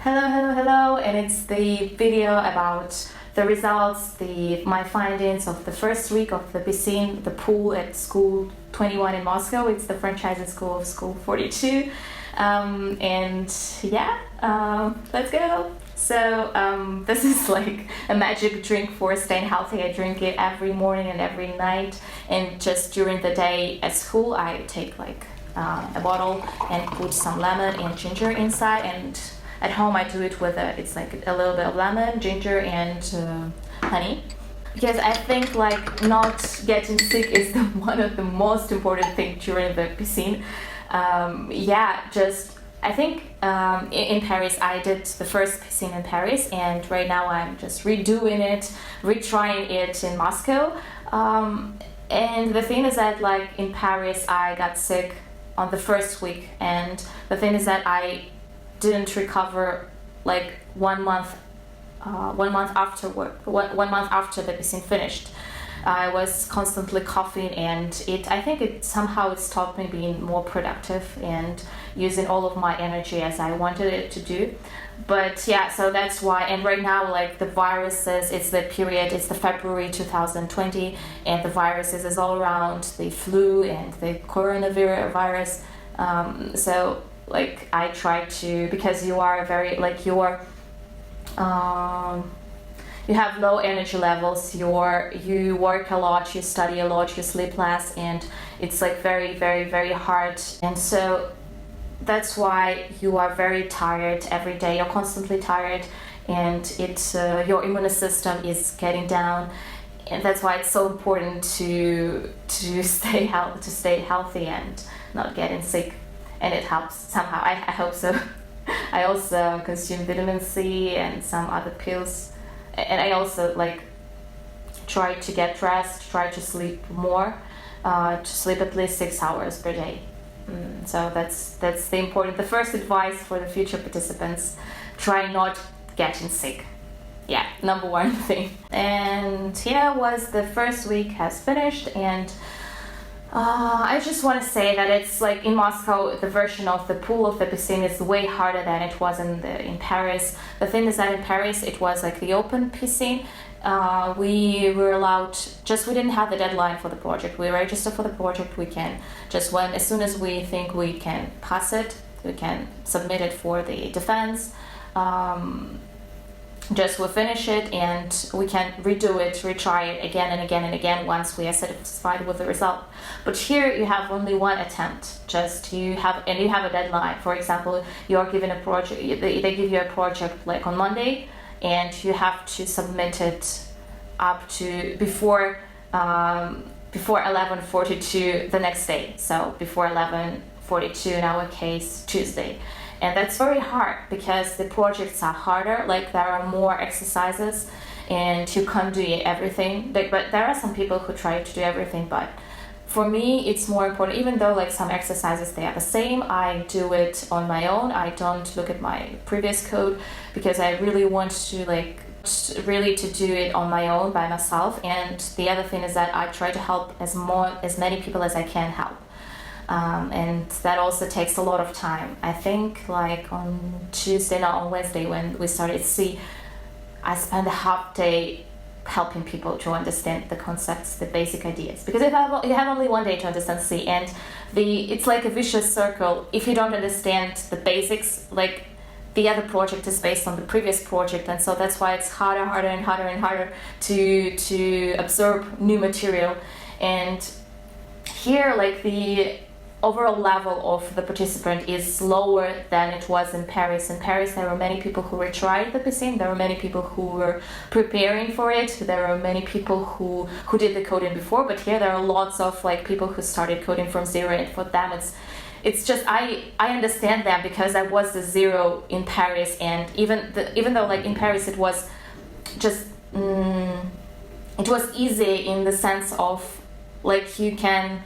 Hello, and it's the video about the results, my findings of the first week of the PISCINE, the pool at School 21 in Moscow. It's the franchising school of School 42. Let's go. So this is like a magic drink for staying healthy. I drink it every morning and every night, and just during the day at school I take like a bottle and put some lemon and ginger inside, and at home I do it with it's like a little bit of lemon, ginger and honey, because I think like not getting sick is one of the most important things during the PISCINE. I think in Paris I did the first PISCINE in Paris, and right now I'm just redoing it, retrying it in Moscow. And the thing is that like in Paris I got sick on the first week, and the thing is that I didn't recover like 1 month after the PISCINE finished. I was constantly coughing, and I think it stopped me being more productive and using all of my energy as I wanted it to do. But yeah, so that's why. And right now, like the viruses, it's the February 2020, and the viruses is all around, the flu and the coronavirus. So like I try to, because you are very like you have low energy levels, you work a lot, you study a lot, you sleep less, and it's like very, very, very hard. And so that's why you are very tired every day. You're constantly tired, and your immune system is getting down, and that's why it's so important to stay healthy and not getting sick. And it helps somehow. I hope so. I also consume vitamin C and some other pills. And I also like try to get rest, try to sleep more, to sleep at least 6 hours per day. So that's the first advice for the future participants. Try not getting sick. Yeah, number one thing. And the first week has finished, and I just want to say that it's like in Moscow, the version of the pool of the PISCINE is way harder than it was in Paris. The thing is that in Paris it was like the open PISCINE. We were allowed, we didn't have the deadline for the project. We register for the project, we can as soon as we think we can pass it, we can submit it for the defense. We finish it, and we can redo it, retry it again and again and again once we are satisfied with the result. But here you have only one attempt. You have a deadline. For example, you are given a project. They give you a project like on Monday, and you have to submit it up to before 11:42 the next day. So before 11:42 in our case, Tuesday. And that's very hard because the projects are harder, like there are more exercises and you can't do everything. But there are some people who try to do everything, but for me it's more important, even though like some exercises they are the same, I do it on my own. I don't look at my previous code because I really want to to do it on my own by myself. And the other thing is that I try to help as many people as I can help. And that also takes a lot of time. I think like on Wednesday when we started I spent a half day helping people to understand the concepts, the basic ideas. Because you have only 1 day to understand C, and it's like a vicious circle. If you don't understand the basics, like the other project is based on the previous project, and so that's why it's harder and harder to absorb new material. And here like the overall level of the participant is lower than it was in Paris. In Paris, there were many people who retried the PISCINE. There were many people who were preparing for it. There were many people who did the coding before. But here, there are lots of like people who started coding from zero, and for them, it's just I understand them because I was the zero in Paris, and even though like in Paris it was just it was easy in the sense of like you can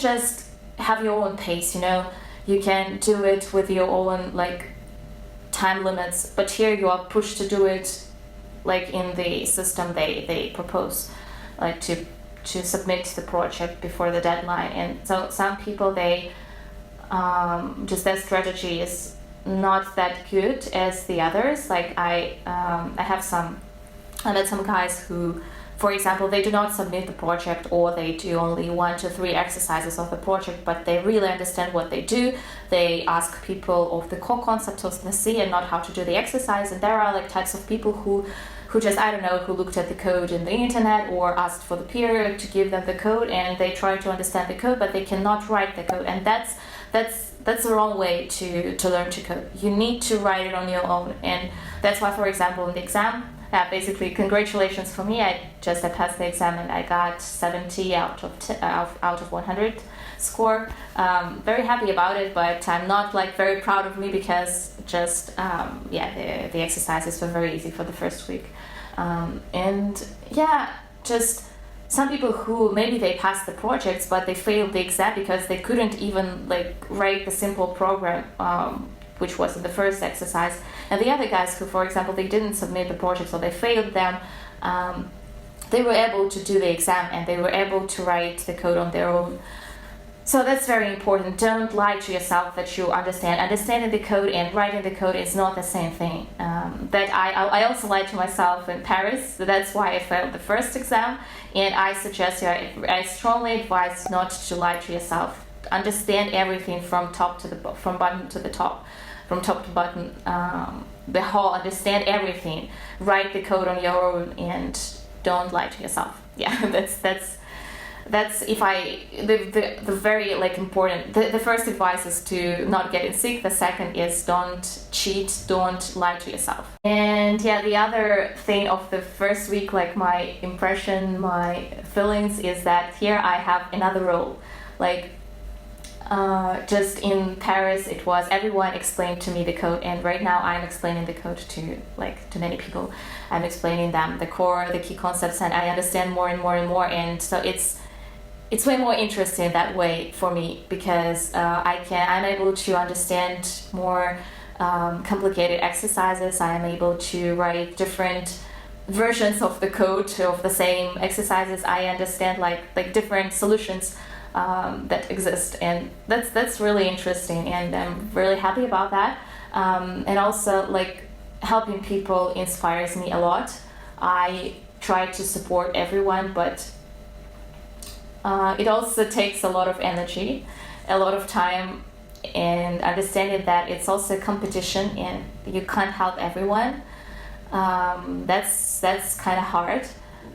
just have your own pace, you can do it with your own like time limits. But here you are pushed to do it like in the system they propose, like to submit the project before the deadline. And so some people their strategy is not that good as the others. Like I met some guys who, for example, they do not submit the project, or they do only 1 to 3 exercises of the project, but they really understand what they do. They ask people of the core concepts of the C and not how to do the exercise. And there are like types of people who just, I don't know, who looked at the code in the internet or asked for the peer to give them the code, and they try to understand the code, but they cannot write the code. And that's the wrong way to learn to code. You need to write it on your own. And that's why, for example, in the exam, basically, congratulations for me. I passed the exam and I got 70 out of 100 score. Very happy about it, but I'm not like very proud of me because just the exercises were very easy for the first week. And yeah, just some people who maybe they passed the projects but they failed the exam because they couldn't even like write the simple program, which was in the first exercise. And the other guys who, for example, they didn't submit the project, so they failed them, they were able to do the exam and they were able to write the code on their own. So that's very important. Don't lie to yourself that you understand. Understanding the code and writing the code is not the same thing. That I also lied to myself in Paris. So that's why I failed the first exam. And I suggest you, I strongly advise not to lie to yourself. Understand everything from bottom to the top, from top to bottom. The whole, understand everything. Write the code on your own and don't lie to yourself. Yeah, that's the very like important. The first advice is to not get sick. The second is don't cheat, don't lie to yourself. And yeah, the other thing of the first week, like my impression, my feelings, is that here I have another role. Like just in Paris, it was everyone explained to me the code, and right now I'm explaining the code to many people. I'm explaining them the core, the key concepts, and I understand more and more and more. And so it's way more interesting that way for me because I'm able to understand more complicated exercises. I am able to write different versions of the code of the same exercises. I understand like different solutions that exist, and that's really interesting, and I'm really happy about that. And also, like, helping people inspires me a lot. I try to support everyone, but it also takes a lot of energy, a lot of time, and understanding that it's also a competition and you can't help everyone. That's kind of hard.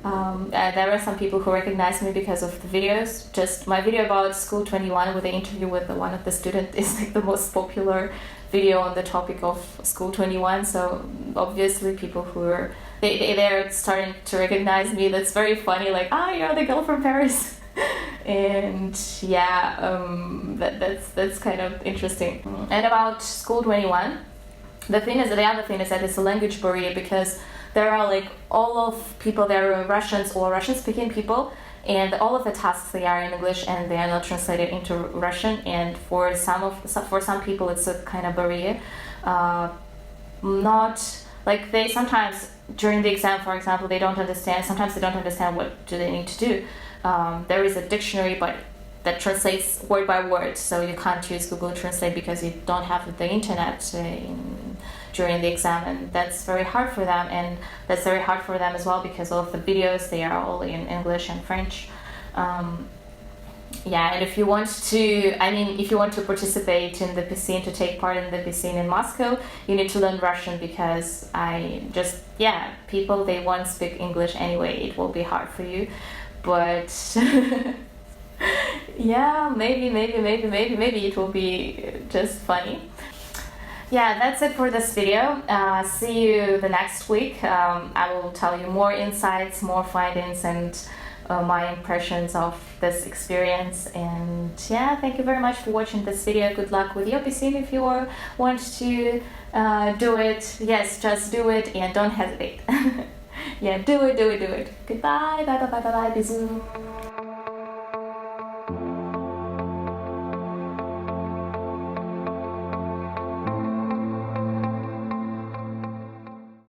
There are some people who recognize me because of the videos. Just my video about School 21 with the interview with one of the students is like the most popular video on the topic of School 21. So obviously people who are they're starting to recognize me. That's very funny. Like, you're the girl from Paris. And yeah, that's kind of interesting. And about School 21, the other thing is that it's a language barrier because there are like all of people there are Russians or Russian-speaking people, and all of the tasks they are in English and they are not translated into Russian. And for some people it's a kind of barrier. Not like they sometimes during the exam, for example, they don't understand. Sometimes they don't understand what do they need to do. There is a dictionary, but that translates word by word, so you can't use Google Translate because you don't have the internet during the exam, and that's very hard for them. And that's very hard for them as well because all of the videos, they are all in English and French. And if you want to participate in the PISCINE, to take part in the PISCINE in Moscow, you need to learn Russian because people, they won't speak English anyway. It will be hard for you. But yeah, maybe it will be just funny. Yeah, that's it for this video. See you the next week. I will tell you more insights, more findings, and my impressions of this experience. And yeah, thank you very much for watching this video. Good luck with your PISCINE if you want to do it. Yes, just do it and don't hesitate. Yeah, do it. Goodbye, bye. Bisous.